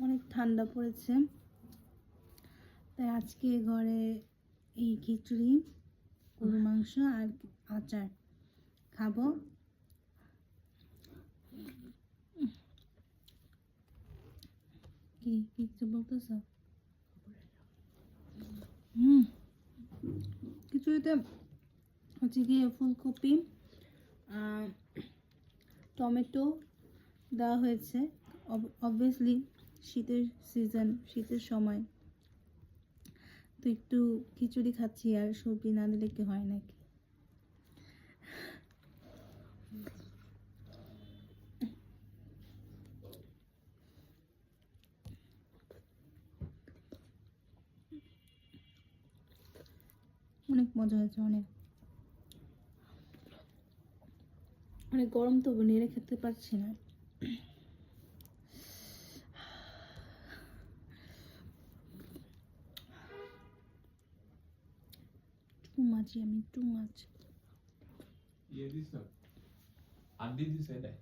অনেক ঠান্ডা পড়েছে, তাই আজকে ঘরে এই খিচুড়ি, গরু মাংস আর আচার খাবো। কি কিছু বলতেছ? খিচুড়িতে হচ্ছে গিয়ে ফুলকপি, টমেটো দেওয়া হয়েছে। অবভিয়াসলি শীতের সিজন, শীতের সময় তো একটু খিচুড়ি খাচ্ছি, আর সবজি না দিলে কি হয় নাকি? অনেক মজা হয়েছে, অনেক অনেক গরম, তো নেড়ে খেতে পারছি না। Too much, yummy, too much. Ye this na. Andi this hai.